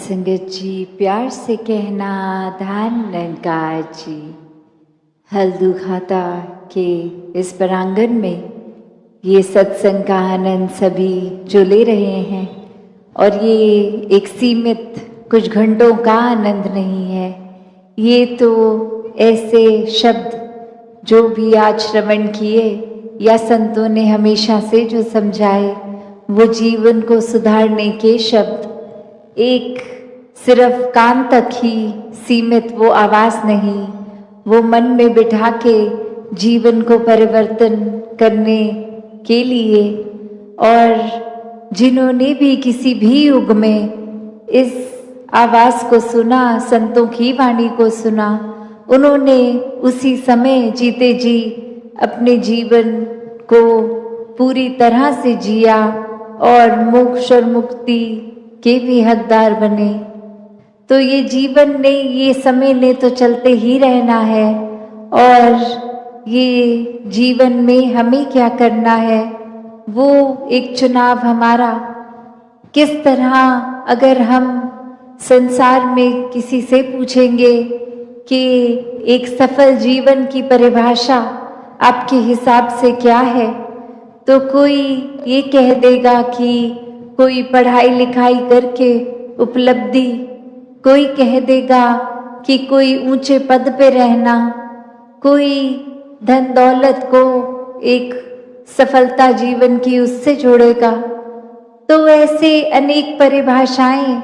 सत्संगत जी, प्यार से कहना धान निरंकार जी। हल्दू खाता के इस प्रांगण में ये सत्संग का आनंद सभी जो ले रहे हैं, और ये एक सीमित कुछ घंटों का आनंद नहीं है। ये तो ऐसे शब्द जो भी आज श्रवण किए या संतों ने हमेशा से जो समझाए, वो जीवन को सुधारने के शब्द, एक सिर्फ कान तक ही सीमित वो आवाज़ नहीं, वो मन में बिठा के जीवन को परिवर्तन करने के लिए। और जिन्होंने भी किसी भी युग में इस आवाज़ को सुना, संतों की वाणी को सुना, उन्होंने उसी समय जीते जी अपने जीवन को पूरी तरह से जिया और मोक्ष और मुक्ति के भी हकदार बने। तो ये जीवन ने, ये समय ने तो चलते ही रहना है, और ये जीवन में हमें क्या करना है वो एक चुनाव हमारा। किस तरह अगर हम संसार में किसी से पूछेंगे कि एक सफल जीवन की परिभाषा आपके हिसाब से क्या है, तो कोई ये कह देगा कि कोई पढ़ाई लिखाई करके उपलब्धि, कोई कह देगा कि कोई ऊंचे पद पे रहना, कोई धन दौलत को एक सफलता जीवन की उससे जोड़ेगा। तो ऐसे अनेक परिभाषाएं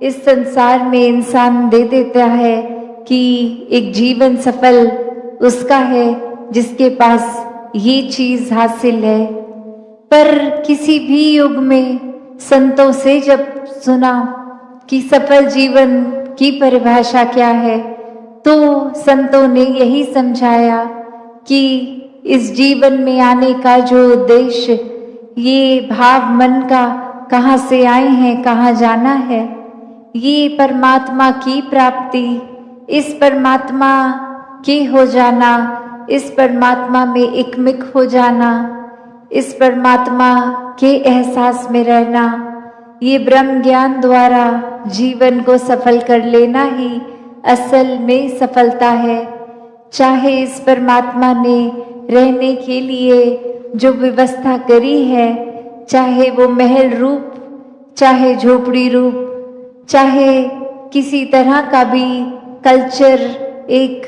इस संसार में इंसान दे देता है कि एक जीवन सफल उसका है जिसके पास ये चीज हासिल है। पर किसी भी युग में संतों से जब सुना कि सफल जीवन की परिभाषा क्या है, तो संतों ने यही समझाया कि इस जीवन में आने का जो उद्देश्य, ये भाव मन का कहाँ से आए हैं, कहाँ जाना है, ये परमात्मा की प्राप्ति, इस परमात्मा के हो जाना, इस परमात्मा में एकमिक हो जाना, इस परमात्मा के एहसास में रहना, ये ब्रह्म ज्ञान द्वारा जीवन को सफल कर लेना ही असल में सफलता है। चाहे इस परमात्मा ने रहने के लिए जो व्यवस्था करी है, चाहे वो महल रूप, चाहे झोपड़ी रूप, चाहे किसी तरह का भी कल्चर एक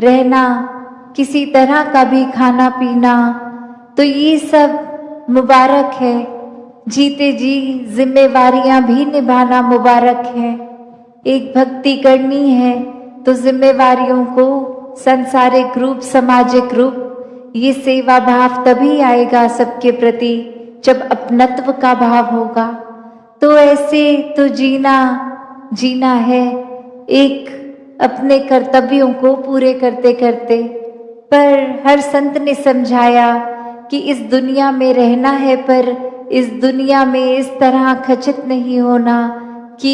रहना, किसी तरह का भी खाना पीना, तो ये सब मुबारक है। जीते जी जिम्मेवारियां भी निभाना मुबारक है। एक भक्ति करनी है तो जिम्मेवारियों को सांसारिक रूप, सामाजिक रूप, ये सेवा भाव तभी आएगा सबके प्रति जब अपनत्व का भाव होगा। तो ऐसे तो जीना है एक अपने कर्तव्यों को पूरे करते करते। पर हर संत ने समझाया कि इस दुनिया में रहना है, पर इस दुनिया में इस तरह खचित नहीं होना कि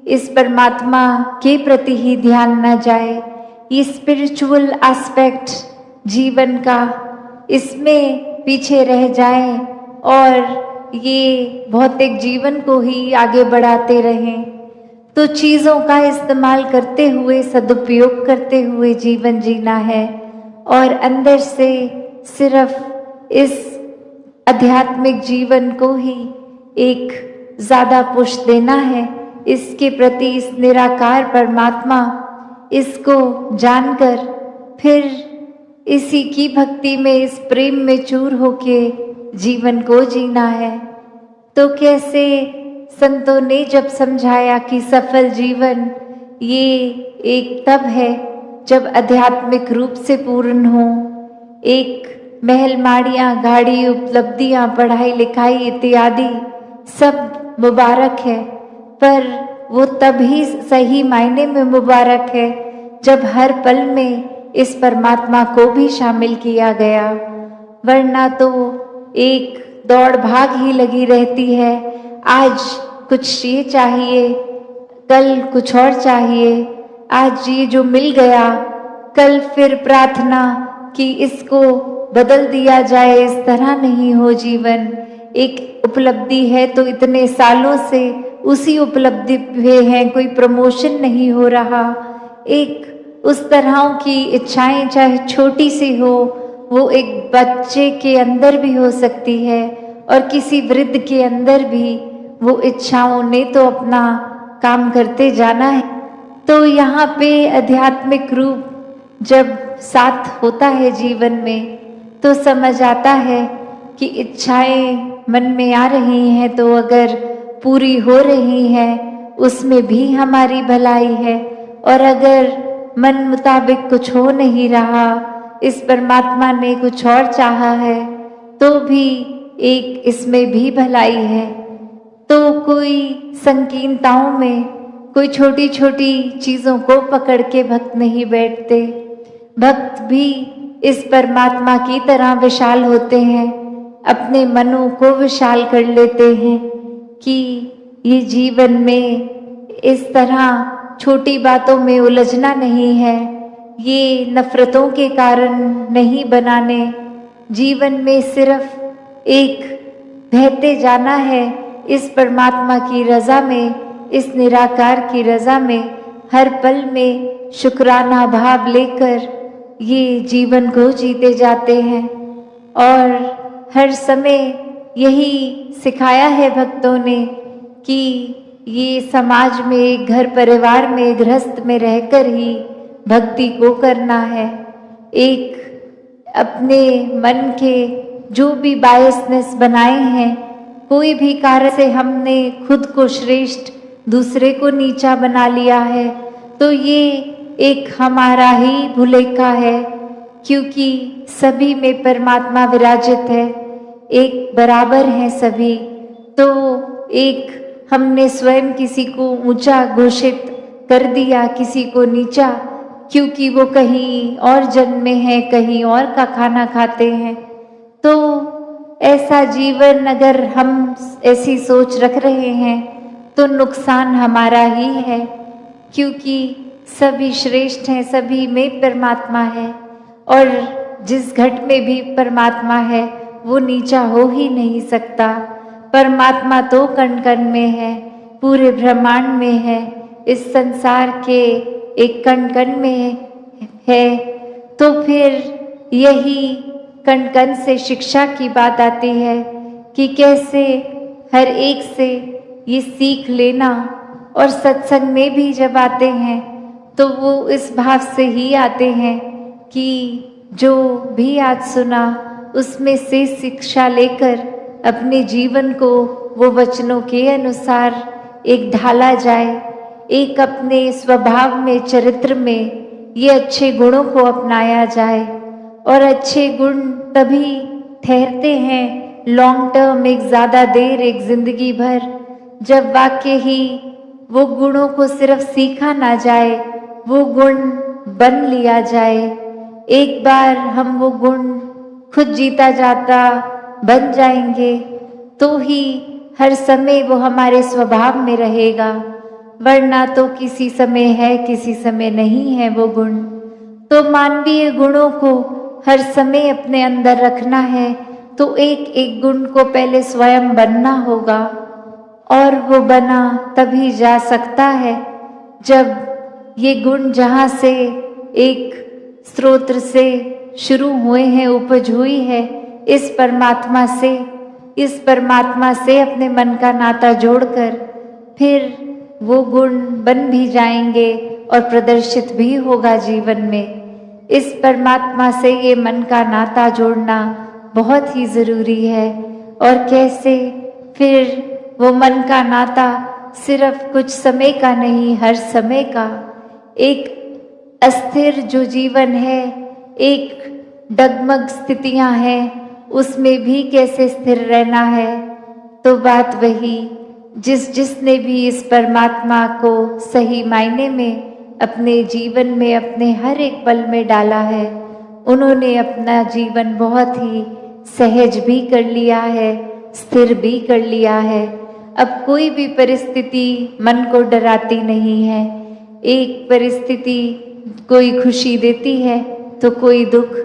इस परमात्मा के प्रति ही ध्यान न जाए। ये स्पिरिचुअल एस्पेक्ट जीवन का, इसमें पीछे रह जाए और ये भौतिक जीवन को ही आगे बढ़ाते रहें। तो चीज़ों का इस्तेमाल करते हुए, सदुपयोग करते हुए जीवन जीना है, और अंदर से सिर्फ इस आध्यात्मिक जीवन को ही एक ज़्यादा पुश देना है, इसके प्रति, इस निराकार परमात्मा, इसको जानकर फिर इसी की भक्ति में, इस प्रेम में चूर होके जीवन को जीना है। तो कैसे संतों ने जब समझाया कि सफल जीवन ये एक तब है जब आध्यात्मिक रूप से पूर्ण हो, एक महल माड़ियाँ, गाड़ी, उपलब्धियाँ, पढ़ाई लिखाई इत्यादि सब मुबारक है, पर वो तभी सही मायने में मुबारक है जब हर पल में इस परमात्मा को भी शामिल किया गया। वरना तो एक दौड़ भाग ही लगी रहती है। आज कुछ ये चाहिए, कल कुछ और चाहिए, आज ये जो मिल गया, कल फिर प्रार्थना कि इसको बदल दिया जाए। इस तरह नहीं हो जीवन। एक उपलब्धि है तो इतने सालों से उसी उपलब्धि पे हैं, कोई प्रमोशन नहीं हो रहा। एक उस तरह की इच्छाएं चाहे छोटी सी हो, वो एक बच्चे के अंदर भी हो सकती है और किसी वृद्ध के अंदर भी वो इच्छाओं ने तो अपना काम करते जाना है। तो यहाँ पे आध्यात्मिक रूप जब साथ होता है जीवन में तो समझ आता है कि इच्छाएं मन में आ रही हैं तो अगर पूरी हो रही हैं उसमें भी हमारी भलाई है, और अगर मन मुताबिक कुछ हो नहीं रहा, इस परमात्मा ने कुछ और चाहा है तो भी एक इसमें भी भलाई है। तो कोई संकीर्णताओं में, कोई छोटी छोटी चीज़ों को पकड़ के भक्त नहीं बैठते। भक्त भी इस परमात्मा की तरह विशाल होते हैं, अपने मनों को विशाल कर लेते हैं कि ये जीवन में इस तरह छोटी बातों में उलझना नहीं है, ये नफरतों के कारण नहीं बनाने। जीवन में सिर्फ एक बहते जाना है इस परमात्मा की रज़ा में, इस निराकार की रज़ा में, हर पल में शुक्राना भाव लेकर ये जीवन को जीते जाते हैं। और हर समय यही सिखाया है भक्तों ने कि ये समाज में, घर परिवार में, गृहस्थ में रहकर ही भक्ति को करना है। एक अपने मन के जो भी बायसनेस बनाए हैं, कोई भी कार्य से हमने खुद को श्रेष्ठ, दूसरे को नीचा बना लिया है, तो ये एक हमारा ही भुलेखा है, क्योंकि सभी में परमात्मा विराजित है, एक बराबर हैं सभी। तो एक हमने स्वयं किसी को ऊंचा घोषित कर दिया, किसी को नीचा, क्योंकि वो कहीं और जन्मे हैं, कहीं और का खाना खाते हैं। तो ऐसा जीवन अगर हम ऐसी सोच रख रहे हैं तो नुकसान हमारा ही है, क्योंकि सभी श्रेष्ठ हैं, सभी में परमात्मा है, और जिस घट में भी परमात्मा है वो नीचा हो ही नहीं सकता। परमात्मा तो कण कण में है, पूरे ब्रह्मांड में है, इस संसार के एक कण कण में है। तो फिर यही कण कण से शिक्षा की बात आती है कि कैसे हर एक से ये सीख लेना, और सत्संग में भी जब आते हैं तो वो इस भाव से ही आते हैं कि जो भी आज सुना उसमें से शिक्षा लेकर अपने जीवन को वो वचनों के अनुसार एक ढाला जाए, एक अपने स्वभाव में, चरित्र में ये अच्छे गुणों को अपनाया जाए। और अच्छे गुण तभी ठहरते हैं लॉन्ग टर्म, एक ज़्यादा देर, एक जिंदगी भर, जब वाकई ही वो गुणों को सिर्फ सीखा ना जाए, वो गुण बन लिया जाए। एक बार हम वो गुण खुद जीता जाता बन जाएंगे तो ही हर समय वो हमारे स्वभाव में रहेगा, वरना तो किसी समय है, किसी समय नहीं है वो गुण। तो मानवीय गुणों को हर समय अपने अंदर रखना है तो एक एक गुण को पहले स्वयं बनना होगा, और वो बना तभी जा सकता है जब ये गुण जहाँ से एक स्रोत से शुरू हुए हैं, उपज हुई है, इस परमात्मा से अपने मन का नाता जोड़कर फिर वो गुण बन भी जाएंगे और प्रदर्शित भी होगा जीवन में। इस परमात्मा से ये मन का नाता जोड़ना बहुत ही ज़रूरी है। और कैसे फिर वो मन का नाता सिर्फ कुछ समय का नहीं, हर समय का, एक अस्थिर जो जीवन है, एक डगमग स्थितियां हैं, उसमें भी कैसे स्थिर रहना है। तो बात वही, जिसने भी इस परमात्मा को सही मायने में अपने जीवन में, अपने हर एक पल में डाला है, उन्होंने अपना जीवन बहुत ही सहज भी कर लिया है, स्थिर भी कर लिया है। अब कोई भी परिस्थिति मन को डराती नहीं है। एक परिस्थिति कोई खुशी देती है तो कोई दुख,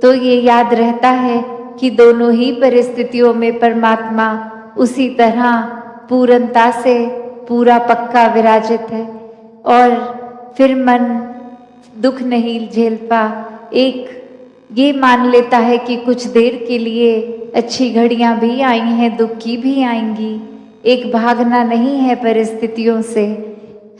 तो ये याद रहता है कि दोनों ही परिस्थितियों में परमात्मा उसी तरह पूर्णता से पूरा पक्का विराजित है और फिर मन दुख नहीं झेल पा, एक ये मान लेता है कि कुछ देर के लिए अच्छी घड़ियां भी आई हैं, दुख की भी आएंगी। एक भागना नहीं है परिस्थितियों से,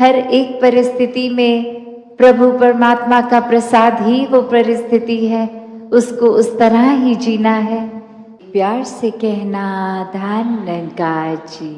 हर एक परिस्थिति में प्रभु परमात्मा का प्रसाद ही वो परिस्थिति है, उसको उस तरह ही जीना है। प्यार से कहना धन निरंकार जी।